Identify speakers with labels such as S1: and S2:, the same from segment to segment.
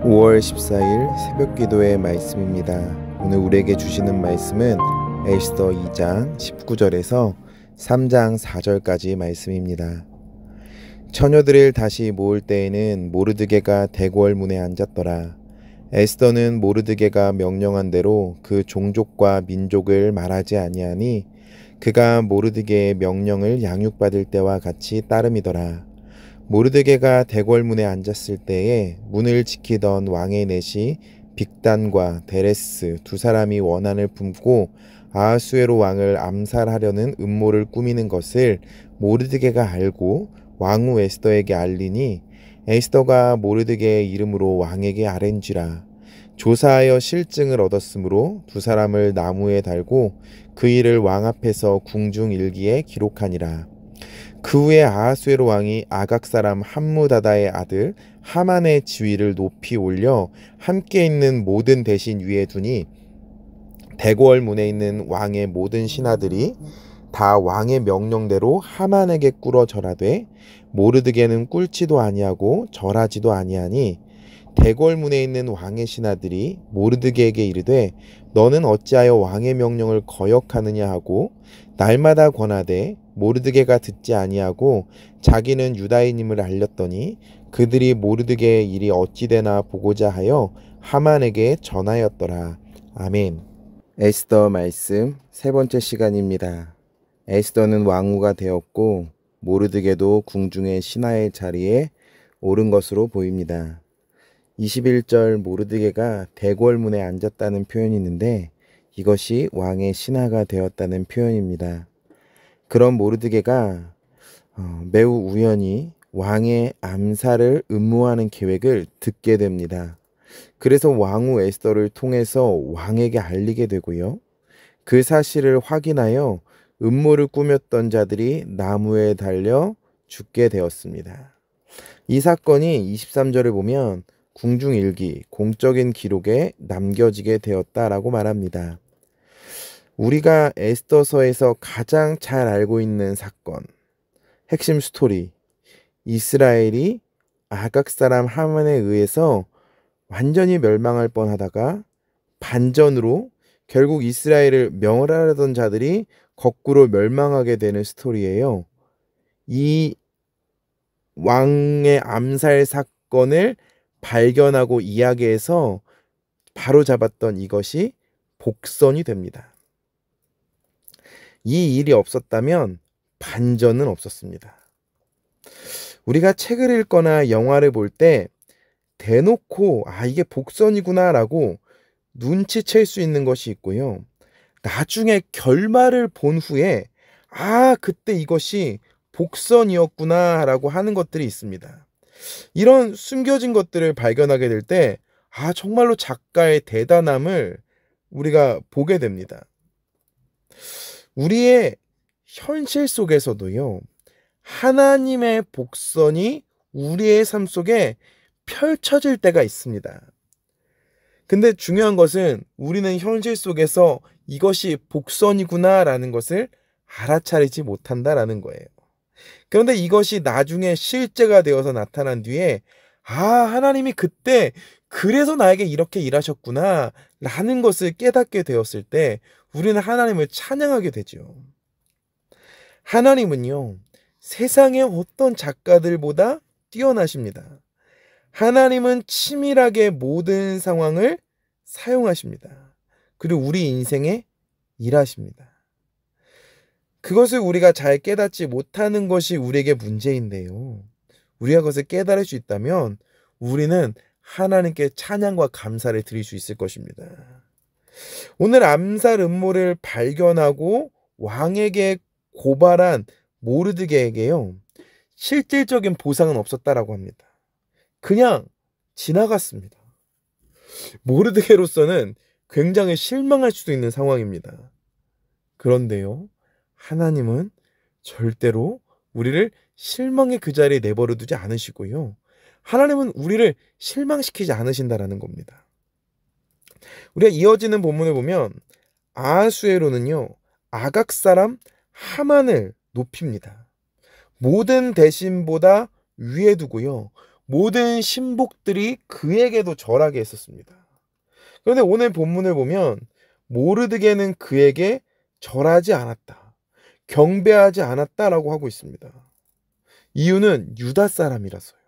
S1: 5월 14일 새벽 기도의 말씀입니다. 오늘 우리에게 주시는 말씀은 에스더 2장 19절에서 3장 4절까지 말씀입니다. 처녀들을 다시 모을 때에는 모르드게가 대궐문에 앉았더라. 에스더는 모르드게가 명령한 대로 그 종족과 민족을 말하지 아니하니 그가 모르드게의 명령을 양육받을 때와 같이 따름이더라. 모르드게가 대궐문에 앉았을 때에 문을 지키던 왕의 넷이 빅단과 데레스 두 사람이 원한을 품고 아하수에로 왕을 암살하려는 음모를 꾸미는 것을 모르드게가 알고 왕후 에스더에게 알리니 에스더가 모르드게의 이름으로 왕에게 아뢰니라. 조사하여 실증을 얻었으므로 두 사람을 나무에 달고 그 일을 왕 앞에서 궁중 일기에 기록하니라. 그 후에 아하수에로 왕이 아각 사람 함무다다의 아들 하만의 지위를 높이 올려 함께 있는 모든 대신 위에 두니 대궐문에 있는 왕의 모든 신하들이 다 왕의 명령대로 하만에게 꿇어 절하되 모르드게는 꿇지도 아니하고 절하지도 아니하니 대궐문에 있는 왕의 신하들이 모르드게에게 이르되 너는 어찌하여 왕의 명령을 거역하느냐 하고 날마다 권하되 모르드게가 듣지 아니하고 자기는 유다인임을 알렸더니 그들이 모르드게의 일이 어찌 되나 보고자 하여 하만에게 전하였더라. 아멘. 에스더 말씀 세 번째 시간입니다. 에스더는 왕후가 되었고 모르드게도 궁중의 신하의 자리에 오른 것으로 보입니다. 21절 모르드게가 대궐문에 앉았다는 표현이 있는데 이것이 왕의 신하가 되었다는 표현입니다. 그런 모르드게가 매우 우연히 왕의 암살을 음모하는 계획을 듣게 됩니다. 그래서 왕후 에스더를 통해서 왕에게 알리게 되고요. 그 사실을 확인하여 음모를 꾸몄던 자들이 나무에 달려 죽게 되었습니다. 이 사건이 23절을 보면 궁중일기, 공적인 기록에 남겨지게 되었다라고 말합니다. 우리가 에스더서에서 가장 잘 알고 있는 사건, 핵심 스토리, 이스라엘이 아각 사람 하만에 의해서 완전히 멸망할 뻔하다가 반전으로 결국 이스라엘을 멸하려던 자들이 거꾸로 멸망하게 되는 스토리예요. 이 왕의 암살 사건을 발견하고 이야기해서 바로 잡았던 이것이 복선이 됩니다. 이 일이 없었다면 반전은 없었습니다. 우리가 책을 읽거나 영화를 볼 때 대놓고 이게 복선이구나 라고 눈치챌 수 있는 것이 있고요. 나중에 결말을 본 후에 그때 이것이 복선이었구나 라고 하는 것들이 있습니다. 이런 숨겨진 것들을 발견하게 될 때 정말로 작가의 대단함을 우리가 보게 됩니다. 우리의 현실 속에서도요, 하나님의 복선이 우리의 삶 속에 펼쳐질 때가 있습니다. 근데 중요한 것은 우리는 현실 속에서 이것이 복선이구나 라는 것을 알아차리지 못한다라는 거예요. 그런데 이것이 나중에 실제가 되어서 나타난 뒤에 하나님이 그때 그래서 나에게 이렇게 일하셨구나 라는 것을 깨닫게 되었을 때 우리는 하나님을 찬양하게 되죠. 하나님은요, 세상의 어떤 작가들보다 뛰어나십니다. 하나님은 치밀하게 모든 상황을 사용하십니다. 그리고 우리 인생에 일하십니다. 그것을 우리가 잘 깨닫지 못하는 것이 우리에게 문제인데요. 우리가 그것을 깨달을 수 있다면 우리는 하나님께 찬양과 감사를 드릴 수 있을 것입니다. 오늘 암살 음모를 발견하고 왕에게 고발한 모르드게에게요, 실질적인 보상은 없었다라고 합니다. 그냥 지나갔습니다. 모르드게로서는 굉장히 실망할 수도 있는 상황입니다. 그런데요, 하나님은 절대로 우리를 실망의 그 자리에 내버려 두지 않으시고요. 하나님은 우리를 실망시키지 않으신다라는 겁니다. 우리가 이어지는 본문을 보면 아하수에로는요, 아각 사람 하만을 높입니다. 모든 대신보다 위에 두고요, 모든 신복들이 그에게도 절하게 했었습니다. 그런데 오늘 본문을 보면 모르드게는 그에게 절하지 않았다, 경배하지 않았다라고 하고 있습니다. 이유는 유다 사람이라서요.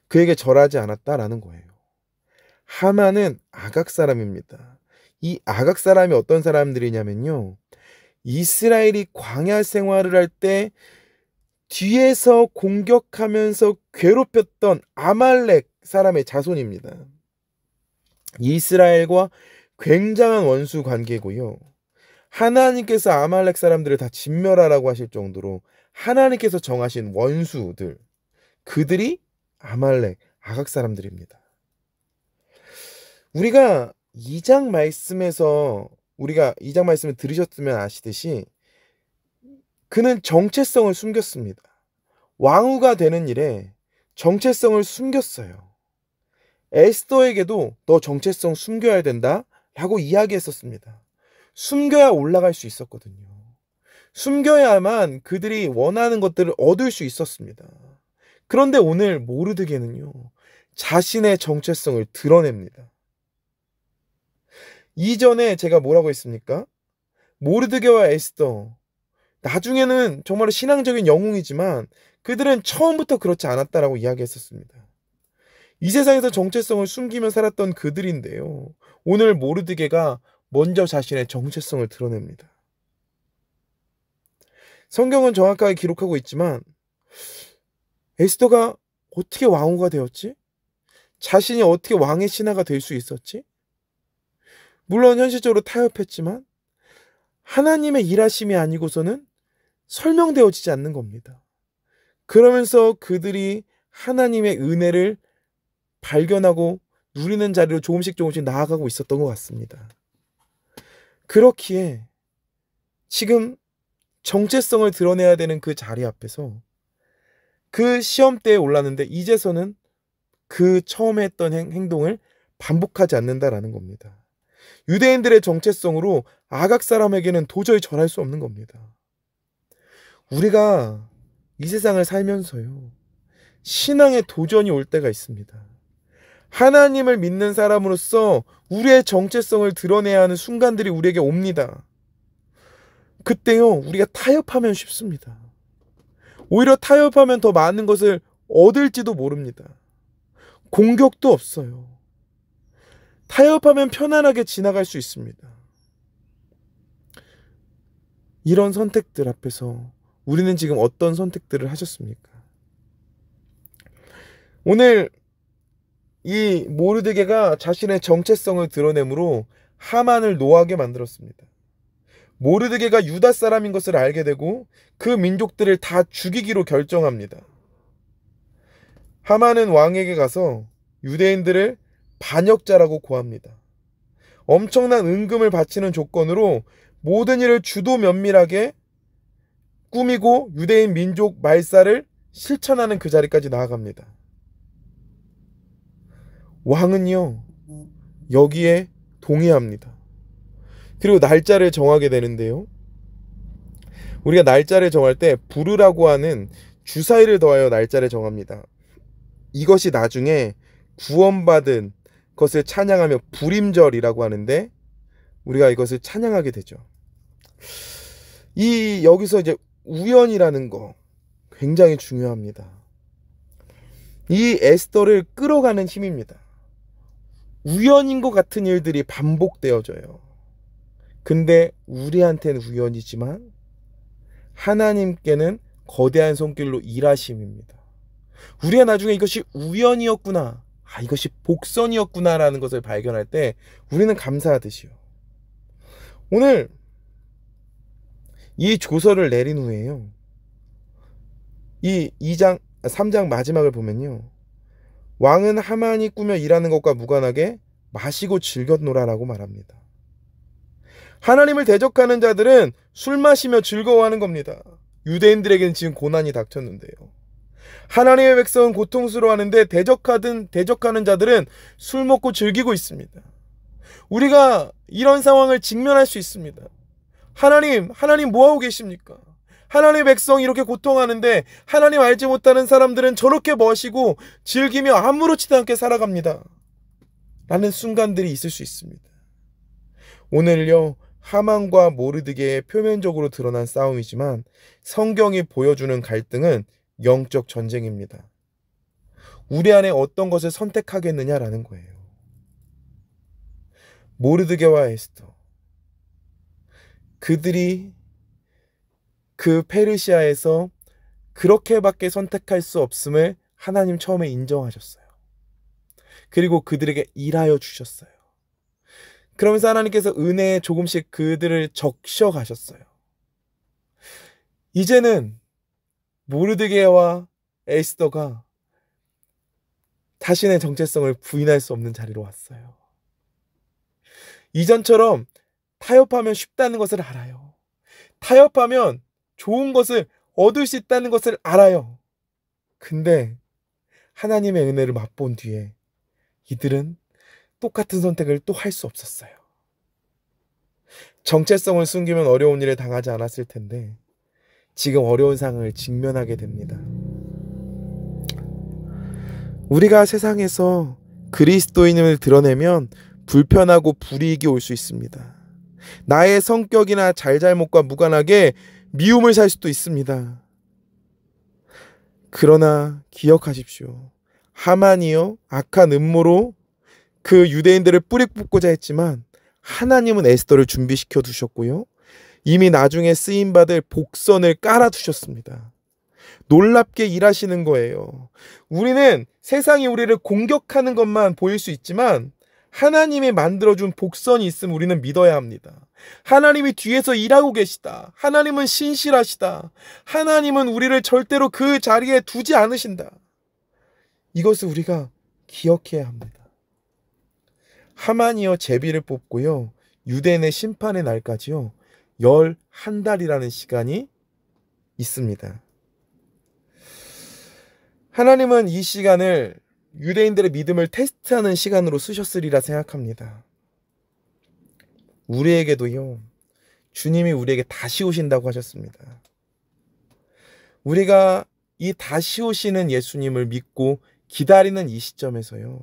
S1: 그에게 절하지 않았다라는 거예요. 하만은 아각 사람입니다. 이 아각 사람이 어떤 사람들이냐면요, 이스라엘이 광야 생활을 할 때 뒤에서 공격하면서 괴롭혔던 아말렉 사람의 자손입니다. 이스라엘과 굉장한 원수 관계고요. 하나님께서 아말렉 사람들을 다 진멸하라고 하실 정도로 하나님께서 정하신 원수들, 그들이 아말렉, 아각 사람들입니다. 우리가 2장 말씀을 들으셨으면 아시듯이 그는 정체성을 숨겼습니다. 왕후가 되는 일에 정체성을 숨겼어요. 에스더에게도 너 정체성 숨겨야 된다 라고 이야기했었습니다. 숨겨야 올라갈 수 있었거든요. 숨겨야만 그들이 원하는 것들을 얻을 수 있었습니다. 그런데 오늘 모르드게는요, 자신의 정체성을 드러냅니다. 이전에 제가 뭐라고 했습니까? 모르드게와 에스더, 나중에는 정말 신앙적인 영웅이지만 그들은 처음부터 그렇지 않았다라고 이야기했었습니다. 이 세상에서 정체성을 숨기며 살았던 그들인데요, 오늘 모르드게가 먼저 자신의 정체성을 드러냅니다. 성경은 정확하게 기록하고 있지만 에스더가 어떻게 왕후가 되었지? 자신이 어떻게 왕의 신하가 될 수 있었지? 물론 현실적으로 타협했지만 하나님의 일하심이 아니고서는 설명되어지지 않는 겁니다. 그러면서 그들이 하나님의 은혜를 발견하고 누리는 자리로 조금씩 나아가고 있었던 것 같습니다. 그렇기에 지금 정체성을 드러내야 되는 그 자리 앞에서 그 시험대에 올랐는데 이제서는 그 처음에 했던 행동을 반복하지 않는다라는 겁니다. 유대인들의 정체성으로 아각 사람에게는 도저히 절할 수 없는 겁니다. 우리가 이 세상을 살면서요, 신앙의 도전이 올 때가 있습니다. 하나님을 믿는 사람으로서 우리의 정체성을 드러내야 하는 순간들이 우리에게 옵니다. 그때요, 우리가 타협하면 쉽습니다. 오히려 타협하면 더 많은 것을 얻을지도 모릅니다. 공격도 없어요. 타협하면 편안하게 지나갈 수 있습니다. 이런 선택들 앞에서 우리는 지금 어떤 선택들을 하셨습니까? 오늘 이 모르드게가 자신의 정체성을 드러내므로 하만을 노하게 만들었습니다. 모르드게가 유다 사람인 것을 알게 되고 그 민족들을 다 죽이기로 결정합니다. 하만은 왕에게 가서 유대인들을 반역자라고 고합니다. 엄청난 은금을 바치는 조건으로 모든 일을 주도 면밀하게 꾸미고 유대인 민족 말살을 실천하는 그 자리까지 나아갑니다. 왕은요, 여기에 동의합니다. 그리고 날짜를 정하게 되는데요, 우리가 날짜를 정할 때 부르라고 하는 주사위를 더하여 날짜를 정합니다. 이것이 나중에 구원받은 것을 찬양하며 불임절이라고 하는데 우리가 이것을 찬양하게 되죠. 여기서 이제 우연이라는 거 굉장히 중요합니다. 이 에스더를 끌어가는 힘입니다. 우연인 것 같은 일들이 반복되어져요. 근데 우리한테는 우연이지만 하나님께는 거대한 손길로 일하심입니다. 우리가 나중에 이것이 우연이었구나, 이것이 복선이었구나 라는 것을 발견할 때 우리는 감사하듯이요, 오늘 이 조서를 내린 후에요, 이 3장 마지막을 보면요, 왕은 하만이 꾸며 일하는 것과 무관하게 마시고 즐겼노라라고 말합니다. 하나님을 대적하는 자들은 술 마시며 즐거워하는 겁니다. 유대인들에게는 지금 고난이 닥쳤는데요, 하나님의 백성은 고통스러워하는데 대적하는 자들은 술 먹고 즐기고 있습니다. 우리가 이런 상황을 직면할 수 있습니다. 하나님 뭐하고 계십니까? 하나님의 백성이 이렇게 고통하는데 하나님 알지 못하는 사람들은 저렇게 멋이고 즐기며 아무렇지도 않게 살아갑니다. 라는 순간들이 있을 수 있습니다. 오늘요, 하만과 모르드게의 표면적으로 드러난 싸움이지만 성경이 보여주는 갈등은 영적 전쟁입니다. 우리 안에 어떤 것을 선택하겠느냐라는 거예요. 모르드게와 에스더, 그들이 그 페르시아에서 그렇게밖에 선택할 수 없음을 하나님 처음에 인정하셨어요. 그리고 그들에게 일하여 주셨어요. 그러면서 하나님께서 은혜에 조금씩 그들을 적셔 가셨어요. 이제는 모르드게와 에스더가 자신의 정체성을 부인할 수 없는 자리로 왔어요. 이전처럼 타협하면 쉽다는 것을 알아요. 타협하면 좋은 것을 얻을 수 있다는 것을 알아요. 근데 하나님의 은혜를 맛본 뒤에 이들은 똑같은 선택을 또 할 수 없었어요. 정체성을 숨기면 어려운 일에 당하지 않았을 텐데 지금 어려운 상황을 직면하게 됩니다. 우리가 세상에서 그리스도인을 드러내면 불편하고 불이익이 올 수 있습니다. 나의 성격이나 잘잘못과 무관하게 미움을 살 수도 있습니다. 그러나 기억하십시오. 하만이요, 악한 음모로 그 유대인들을 뿌리 뽑고자 했지만 하나님은 에스더를 준비시켜 두셨고요, 이미 나중에 쓰임받을 복선을 깔아두셨습니다. 놀랍게 일하시는 거예요. 우리는 세상이 우리를 공격하는 것만 보일 수 있지만 하나님이 만들어준 복선이 있음을 우리는 믿어야 합니다. 하나님이 뒤에서 일하고 계시다. 하나님은 신실하시다. 하나님은 우리를 절대로 그 자리에 두지 않으신다. 이것을 우리가 기억해야 합니다. 하만이요, 제비를 뽑고요, 유대인의 심판의 날까지요 11달이라는 시간이 있습니다. 하나님은 이 시간을 유대인들의 믿음을 테스트하는 시간으로 쓰셨으리라 생각합니다. 우리에게도요, 주님이 우리에게 다시 오신다고 하셨습니다. 우리가 이 다시 오시는 예수님을 믿고 기다리는 이 시점에서요,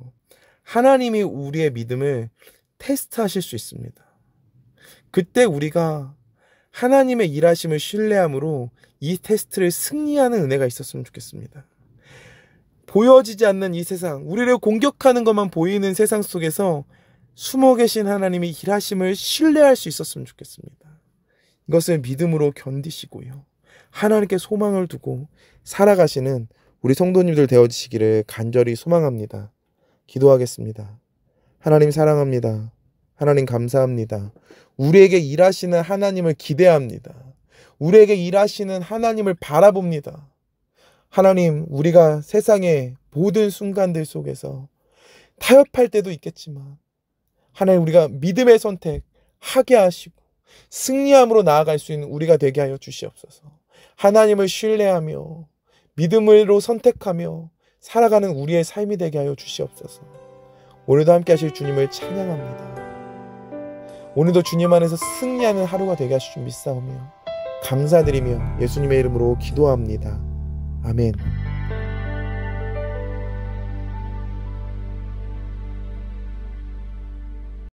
S1: 하나님이 우리의 믿음을 테스트하실 수 있습니다. 그때 우리가 하나님의 일하심을 신뢰함으로 이 테스트를 승리하는 은혜가 있었으면 좋겠습니다. 보여지지 않는 이 세상, 우리를 공격하는 것만 보이는 세상 속에서 숨어 계신 하나님이 일하심을 신뢰할 수 있었으면 좋겠습니다. 이것을 믿음으로 견디시고요, 하나님께 소망을 두고 살아가시는 우리 성도님들 되어지시기를 간절히 소망합니다. 기도하겠습니다. 하나님 사랑합니다. 하나님 감사합니다. 우리에게 일하시는 하나님을 기대합니다. 우리에게 일하시는 하나님을 바라봅니다. 하나님, 우리가 세상의 모든 순간들 속에서 타협할 때도 있겠지만 하나님, 우리가 믿음의 선택 하게 하시고 승리함으로 나아갈 수 있는 우리가 되게 하여 주시옵소서. 하나님을 신뢰하며 믿음으로 선택하며 살아가는 우리의 삶이 되게 하여 주시옵소서. 오늘도 함께 하실 주님을 찬양합니다. 오늘도 주님 안에서 승리하는 하루가 되게 하실 줄 믿사오며 감사드리며 예수님의 이름으로 기도합니다. 아멘.